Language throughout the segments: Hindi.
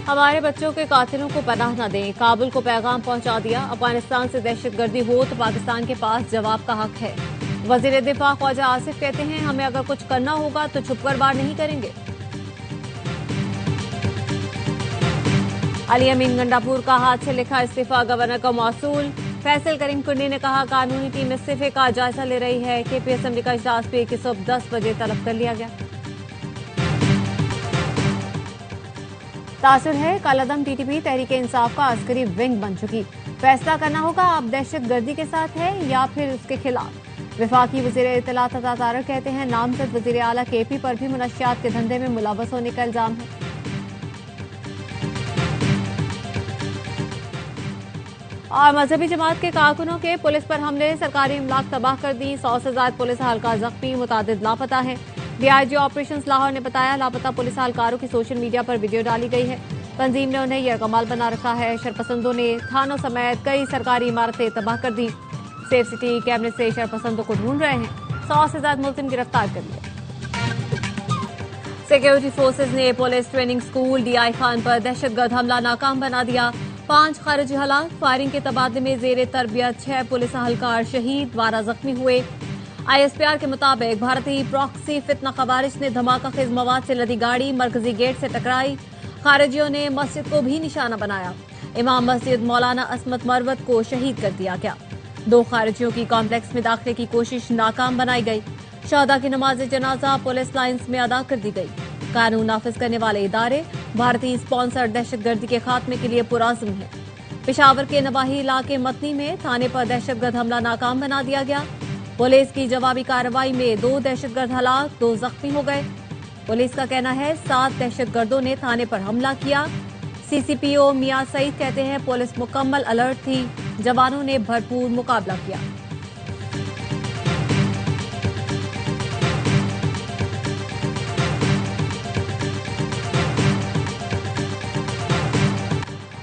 हमारे बच्चों के कातिलों को पनाह न दें, काबुल को पैगाम पहुंचा दिया। अफगानिस्तान से दहशतगर्दी हो तो पाकिस्तान के पास जवाब का हक है। वजीर दिफा ख्वाजा आसिफ कहते हैं, हमें अगर कुछ करना होगा तो छुपकर वार नहीं करेंगे। अली अमीन गंडापुर का हाथ से लिखा इस्तीफा गवर्नर का मौसूल। फैसल करीम कुंडी ने कहा, कानूनी टीम इस्तीफे का जायजा ले रही है। केपी असेंबली का इजलास भी 21:10 बजे तलब कर लिया गया। तासुर है, कालादम टीटीपी तहरीक इंसाफ का अस्करी विंग बन चुकी। फैसला करना होगा आप दहशतगर्दी के साथ है या फिर उसके खिलाफ। वफाकी वजीर इत्तलात अता तारक कहते हैं, नामजद वजीर आला केपी पर भी मुनशियात के धंधे में मुलव्वस होने का इल्जाम है। और मजहबी जमात के कारकुनों के पुलिस पर हमले, सरकारी इमलाक तबाह कर दी। 100 से ज्यादा पुलिस हल्का जख्मी, मुतादिद लापता है। डीआईजी ऑपरेशंस लाहौर ने बताया, लापता पुलिस एहलकारों की सोशल मीडिया पर वीडियो डाली गई है। तंजीम ने उन्हें यरगमाल बना रखा है। शरपसंदों ने थानों समेत कई सरकारी इमारतें तबाह कर दी। सेफ सिटी कैमरे से शरपसंदों को ढूंढ रहे हैं। 100 से ज्यादा मुलजिम गिरफ्तार कर लिए। सिक्योरिटी फोर्सेज ने police training school DI Khan पर दहशतगर्द हमला नाकाम बना दिया। 5 खारिजी हलाक, फायरिंग के तबादले में जेर तरबियत 6 पुलिस अहलकार शहीद, 12 जख्मी हुए। आईएसपीआर के मुताबिक भारतीय प्रॉक्सी फितना खवारिज ने धमाका खेज मवाद से लदी गाड़ी मरकजी गेट से टकराई। खारिजियों ने मस्जिद को भी निशाना बनाया। इमाम मस्जिद मौलाना असमत मरवत को शहीद कर दिया गया। 2 खारिजियों की कॉम्प्लेक्स में दाखिले की कोशिश नाकाम बनाई गई। शहदा की नमाज जनाजा पुलिस लाइन्स में अदा कर दी गई। कानून नाफिज करने वाले इदारे भारतीय स्पॉन्सर दहशतगर्दी के खात्मे के लिए पुरआज़म है। पेशावर के नवाही इलाके मतनी में थाने पर दहशतगर्द हमला नाकाम बना दिया गया। पुलिस की जवाबी कार्रवाई में 2 दहशतगर्द हलाक, 2 जख्मी हो गए। पुलिस का कहना है 7 दहशतगर्दों ने थाने पर हमला किया। सीसीपीओ मियां सईद कहते हैं, पुलिस मुकम्मल अलर्ट थी, जवानों ने भरपूर मुकाबला किया।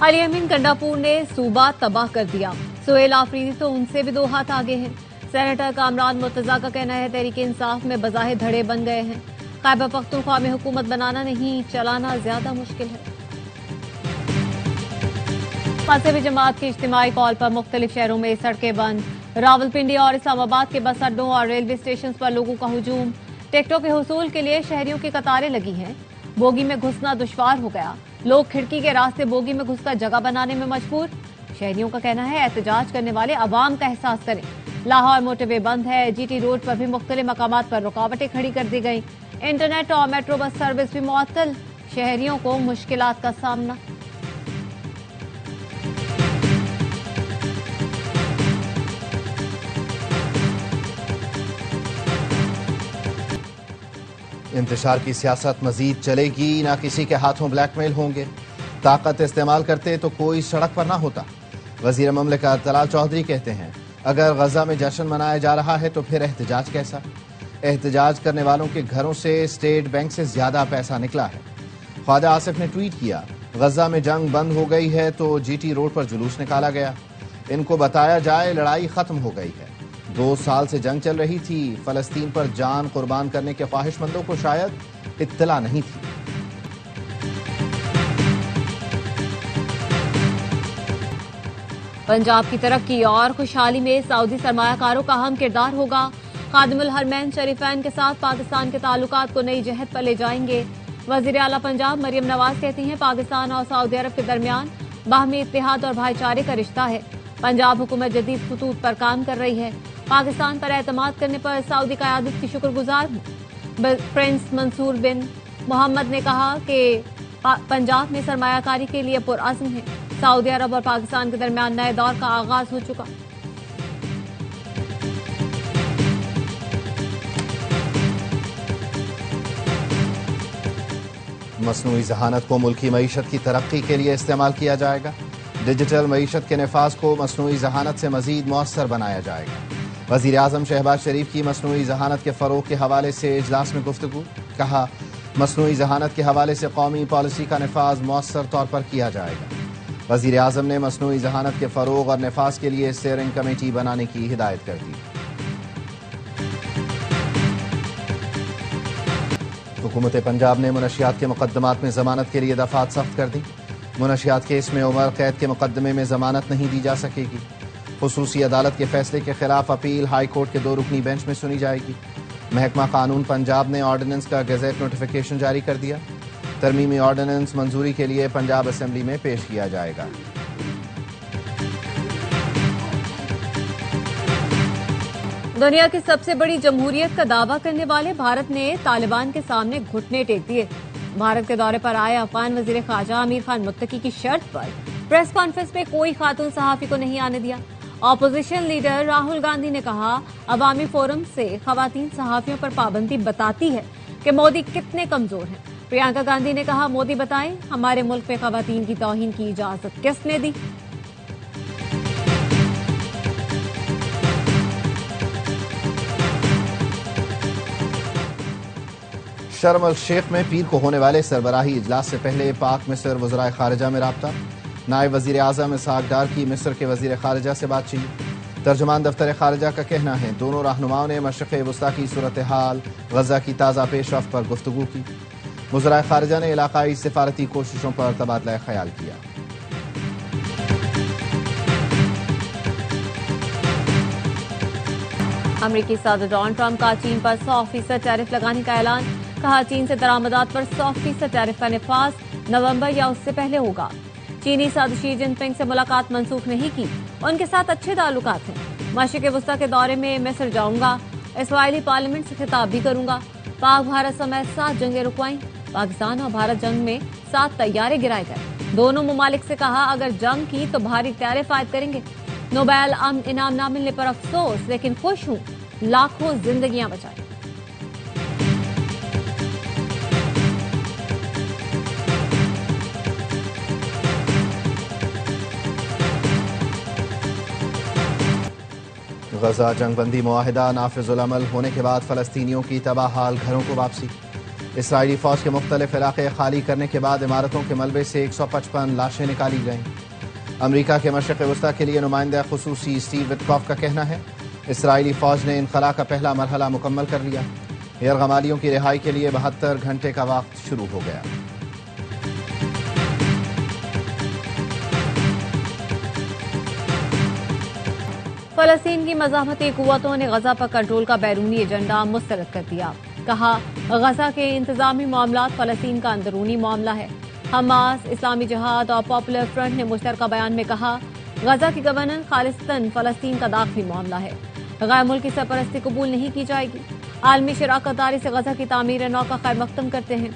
अली अमीन गंडापुर ने सूबा तबाह कर दिया। सुहेल आफरीदी तो उनसे भी 2 हाथ आगे हैं। सेनेटर कामरान मुर्तजा का कहना है, तहरीक इंसाफ में बज़ाहिर धड़े बन गए हैं। खैबर पख्तूनख्वा में हुकूमत बनाना नहीं, चलाना ज्यादा मुश्किल है। मजहबी जमात की इज्तिमाई कॉल पर मुख्तलिफ शहरों में सड़कें बंद। रावलपिंडी और इस्लामाबाद के बस अड्डों और रेलवे स्टेशन पर लोगों का हुजूम। टिकटों के हुसूल के लिए शहरियों की कतारें लगी हैं। बोगी में घुसना दुश्वार हो गया। लोग खिड़की के रास्ते बोगी में घुसकर जगह बनाने में मजबूर। शहरियों का कहना है, एहतजाज करने वाले अवाम का एहसास करें। लाहौर मोटरवे बंद है। जीटी रोड पर भी मुख्तलिफ मकामात पर रुकावटें खड़ी कर दी गई। इंटरनेट और मेट्रो बस सर्विस भी मुअत्तल। शहरियों को मुश्किलात का सामना। इंतशार की सियासत मजीद चलेगी, ना किसी के हाथों ब्लैकमेल होंगे। ताकत इस्तेमाल करते तो कोई सड़क पर ना होता। वजीर ममलिकत तलाल चौधरी कहते हैं, अगर गजा में जश्न मनाया जा रहा है तो फिर एहतजाज कैसा। एहतजाज करने वालों के घरों से स्टेट बैंक से ज्यादा पैसा निकला है। ख्वाजा आसिफ ने ट्वीट किया, गजा में जंग बंद हो गई है तो जीटी रोड पर जुलूस निकाला गया। इनको बताया जाए लड़ाई खत्म हो गई है। 2 साल से जंग चल रही थी। फलस्तीन पर जान कुर्बान करने के ख्वाहिशमंदों को शायद इत्तला नहीं थी। पंजाब की तरक्की और खुशहाली में सऊदी सरमायाकारों का अहम किरदार होगा। खादिमुल हरमैन शरीफैन के साथ पाकिस्तान के ताल्लुकात को नई जहत पर ले जाएंगे। वजीर आला पंजाब मरियम नवाज कहती हैं, पाकिस्तान और सऊदी अरब के दरमियान बाहमी इत्तेहाद और भाईचारे का रिश्ता है। पंजाब हुकूमत जदीद खतूत पर काम कर रही है। पाकिस्तान पर एतमाद करने पर सऊदी क़यादत की शुक्रगुजार हूं। प्रिंस मंसूर बिन मोहम्मद ने कहा कि पंजाब में सरमायाकारी के लिए पुरअज़्म है। सऊदी अरब और पाकिस्तान के दरमियान नए दौर का आगाज हो चुका। मसनूई ज़हानत को मुल्की मईशत की तरक्की के लिए इस्तेमाल किया जाएगा। डिजिटल मईशत के नफाज को मसनूई ज़हानत से मजीद मौसर बनाया जाएगा। वज़ीर आज़म शहबाज शरीफ की मसनूई ज़हानत के फ़रोग़ के हवाले से इजलास में गुफ्तगू। कहा, मसनूई ज़हानत के हवाले से कौमी पॉलिसी का नफाज मौसर तौर पर किया जाएगा। वज़ीर आज़म ने मसनूई ज़हानत के फ़रोग़ और नफाज के लिए स्टीयरिंग कमेटी बनाने की हिदायत कर दी। हुकूमत पंजाब ने मुनशियात के मुकदमात में जमानत के लिए दफात सख्त कर दी। मुनशियात केस में उमर कैद के मुकदमे में जमानत नहीं दी जा सकेगी। खुसूसी अदालत के फैसले के खिलाफ अपील हाई कोर्ट के 2 रुकनी बेंच में सुनी जाएगी। महकमा कानून पंजाब ने ऑर्डिनेंस का गजेट नोटिफिकेशन जारी कर दिया। तरमीमी ऑर्डिनेंस मंजूरी के लिए पंजाब असेंबली में पेश किया जाएगा। दुनिया की सबसे बड़ी जमहूरियत का दावा करने वाले भारत ने तालिबान के सामने घुटने टेक दिए। भारत के दौरे पर आए अफगान वजीर खारजा आमिर खान मुत्तकी की शर्त पर प्रेस कॉन्फ्रेंस में कोई खातून सहाफी को नहीं आने दिया। ऑपोजिशन लीडर राहुल गांधी ने कहा, अवामी फोरम से खवातीन सहाफियों पर पाबंदी बताती है कि मोदी कितने कमजोर हैं। प्रियंका गांधी ने कहा, मोदी बताएं हमारे मुल्क में खवातीन की तौहीन की इजाजत किसने दी। शर्म अल शेख में पीर को होने वाले सरबराही इजलास से पहले पाक मिस्र वज़राए खारिजा में राब्ता। नायब वजीर आजम इसहाक डार की मिस्र के वजीर खारिजा से बातचीत। तर्जुमान दफ्तर खारिजा का कहना है दोनों रहनुमाओं ने मशरिक़ वस्ता की सूरत हाल, गजा की ताज़ा पेशरफ्त पर गुफ्तगू की। वज़राए खारिजा ने इलाकाई सिफारती कोशिशों पर तबादला ख्याल किया। अमरीकी सदर डोनाल्ड ट्रंप का चीन पर 100% टैरिफ लगाने का ऐलान। कहा, चीन से दरामदात पर 100% टैरिफ का निफाज नवंबर या उससे पहले होगा। चीनी सदर शी जिनपिंग से मुलाकात मंसूख नहीं की, उनके साथ अच्छे ताल्लुकात हैं। मशरिक़ वस्ता के दौरे में मिस्र जाऊंगा, इस्राइली पार्लियामेंट से खिताब भी करूंगा। पाक भारत समेत 7 जंगें रुकवाई। पाकिस्तान और भारत जंग में 7 तैयारे गिराए गए। दोनों मुमालिक से कहा, अगर जंग की तो भारी टैरिफ आयद करेंगे। नोबेल इनाम न मिलने पर अफसोस, लेकिन खुश हूं, लाखों जिंदगियां बचाई। गजा जंगबंदी मुआहिदा नाफिजुल अमल होने के बाद फलस्तीनियों की तबाह हाल घरों को वापसी। इसराइली फौज के मुख्तलिफ इलाके खाली करने के बाद इमारतों के मलबे से 155 लाशें निकाली गईं। अमरीका के मशरिक़ वस्ता के लिए नुमाइंदा खुसूसी स्टीव विटकॉफ का कहना है, इसराइली फौज ने इनखला का पहला मरहला मुकम्मल कर लिया। यरगमालियों की रिहाई के लिए 72 घंटे का वक्त शुरू हो गया। फलस्तीन की मज़ाहमती कुव्वतों ने गजा पर कंट्रोल का बैरूनी एजेंडा मुस्तरद कर दिया। कहा, गजा के इंतजामी मामलात फलस्तीन का अंदरूनी मामला है। हमास, इस्लामी जिहाद और पॉपुलर फ्रंट ने मुश्तरका बयान में कहा, गजा की गवर्नेंस खालिस्तान फलस्तीन का दाखिली मामला है। गैर मुल्की सरपरस्ती कबूल नहीं की जाएगी। आलमी शराकतदारी से गजा की तामीर नौ का खैर मकदम करते हैं।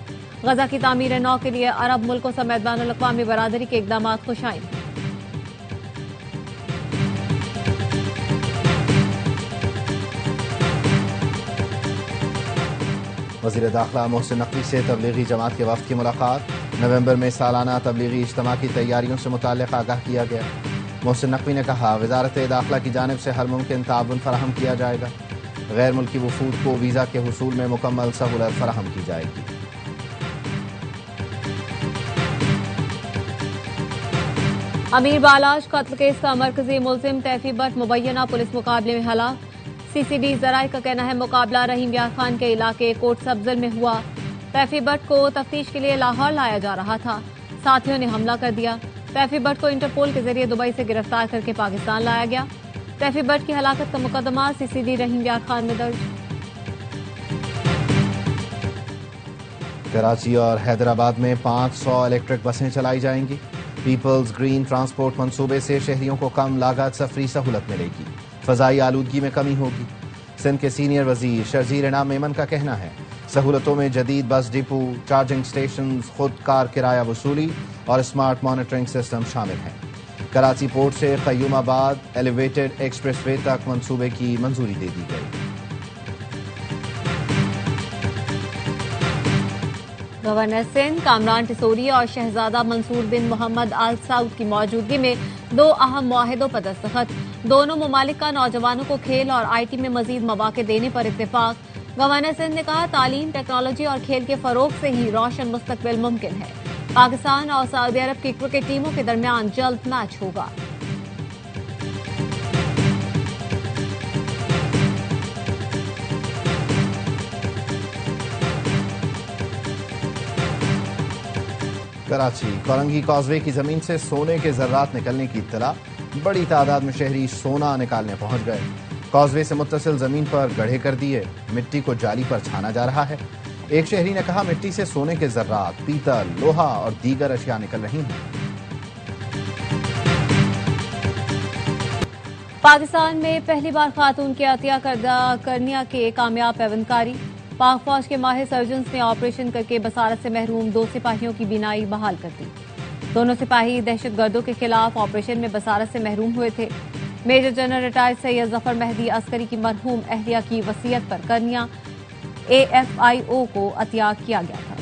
गजा की तामीर नौ के लिए अरब मुल्कों समेत बैनुल-अक़वामी बरादरी के इक़दाम खुशाइन हैं। वज़ीर दाखिला मोहसिन नकवी से तबलीगी जमात के वफ़द की मुलाकात। नवंबर में सालाना तबलीगी इज्तिमा की तैयारियों से मुताल्लिक़ आगाह किया गया। मोहसिन नकवी ने कहा, वज़ारत दाखिला की जानिब से हर मुमकिन ताउन फराहम किया जाएगा। गैर मुल्की वफूद को वीज़ा के हुसूल में मुकम्मल सहूलत फराहम की जाएगी। अमीर बालाश कत्ल केस का मरकजी मुलजिम तैफी बट मुबैना पुलिस मुकाबले में हलाक। सीसीडी जराये का कहना है, मुकाबला रहीम यार खान के इलाके कोट सब्जल में हुआ। तैफी बट को तफ्तीश के लिए लाहौर लाया जा रहा था, साथियों ने हमला कर दिया। तैफी बट को इंटरपोल के जरिए दुबई से गिरफ्तार करके पाकिस्तान लाया गया। तैफी बट की हलाकत का मुकदमा सीसीडी रहीम यार खान में दर्ज। कराची और हैदराबाद में 500 इलेक्ट्रिक बसें चलाई जाएंगी। पीपल्स ग्रीन ट्रांसपोर्ट मंसूबे से शहरियों को कम लागत सफरी सहूलत मिलेगी। फजाई आलूदगी में कमी होगी। सिंध के सीनियर वजीर शर्जील इनाम मेमन का कहना है, सहूलतों में जदीद बस डिपो, चार्जिंग स्टेशन, खुद कार किराया वसूली और स्मार्ट मॉनिटरिंग सिस्टम शामिल हैं। कराची पोर्ट से क़य्यूमाबाद एलिवेटेड एक्सप्रेसवे तक मंसूबे की मंजूरी दे दी गई। गवर्नर सिंध कामरान टिसोरी और शहजादा मंसूर बिन मोहम्मद आल सऊद की मौजूदगी में 2 अहम मुआहिदों पर दस्तखत। दोनों ममालिक का नौजवानों को खेल और IT में मजीद मौके देने पर इत्तेफाक। गवर्नर सिंध ने कहा, तालीम, टेक्नोलॉजी और खेल के फरोग से ही रोशन मुस्तकबिल मुमकिन है। पाकिस्तान और सऊदी अरब की क्रिकेट टीमों के दरमियान जल्द मैच होगा। कराची कोरंगी कॉजवे की जमीन से सोने के जर्रात निकलने की इत्तला। बड़ी तादाद में शहरी सोना निकालने पहुंच गए। कॉजवे से मुत्तसिल जमीन पर गड्ढे कर दिए। मिट्टी को जाली पर छाना जा रहा है। एक शहरी ने कहा, मिट्टी से सोने के जर्रात, पीतल, लोहा और दीगर अशिया निकल रही हैं। पाकिस्तान में पहली बार खातून के अतिया करदा करनिया के कामयाब पैवंदकारी। पाक फौज के माहिर सर्जन्स ने ऑपरेशन करके बसारत से महरूम 2 सिपाहियों की बीनाई बहाल कर दी। दोनों सिपाही दहशतगर्दों के खिलाफ ऑपरेशन में बसारत से महरूम हुए थे। Major general retired Syed Zafar Mehdi Askari की मरहूम अहलिया की वसीयत पर करनिया AFIO को अतिया किया गया था।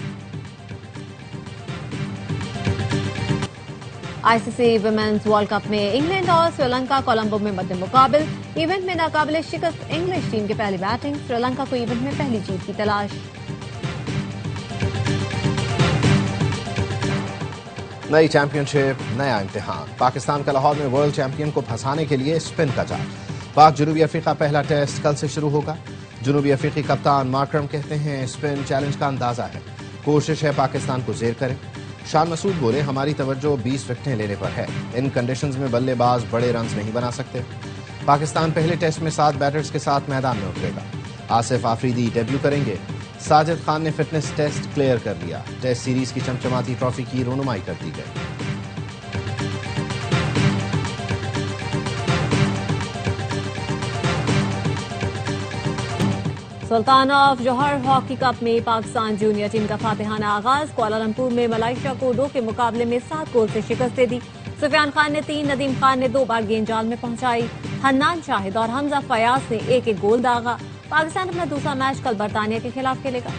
ICC वुमेन्स वर्ल्ड कप में इंग्लैंड और श्रीलंका कोलंबो में मद्दे मुकाबिल। इवेंट में नाकाबिले शिकस्त इंग्लिश टीम की पहली बैटिंग। श्रीलंका को इवेंट में पहली जीत की तलाश। नई चैंपियनशिप, नया इम्तिहान। पाकिस्तान का लाहौर में वर्ल्ड चैंपियन को फंसाने के लिए स्पिन का जाल। पाक जनूबी अफ्रीका पहला टेस्ट कल से शुरू होगा। जनूबी अफ्रीकी कप्तान मार्करम कहते हैं, स्पिन चैलेंज का अंदाजा है, कोशिश है पाकिस्तान को जेर करें। शान मसूद बोले, हमारी तवज्जो 20 विकेटें लेने पर है। इन कंडीशंस में बल्लेबाज बड़े रन्स नहीं बना सकते। पाकिस्तान पहले टेस्ट में 7 बैटर्स के साथ मैदान में उतरेगा। आसिफ आफरीदी डेब्यू करेंगे। साजिद खान ने फिटनेस टेस्ट क्लियर कर लिया। टेस्ट सीरीज की चमचमाती ट्रॉफी की रोनुमाई कर दी गई। सुल्तान ऑफ जौहर हॉकी कप में पाकिस्तान जूनियर टीम का फातिहाना आगाज। कुआलालंपुर में मलाइशिया को 2 के मुकाबले में 7 गोल से शिकस्त दे दी। सुफियान खान ने 3, नदीम खान ने 2 बार गेंद जाल में पहुंचाई। हन्नान शाहिद और हमजा फयाज ने 1-1 गोल दागा। पाकिस्तान अपना दूसरा मैच कल बरतानिया के खिलाफ खेलेगा।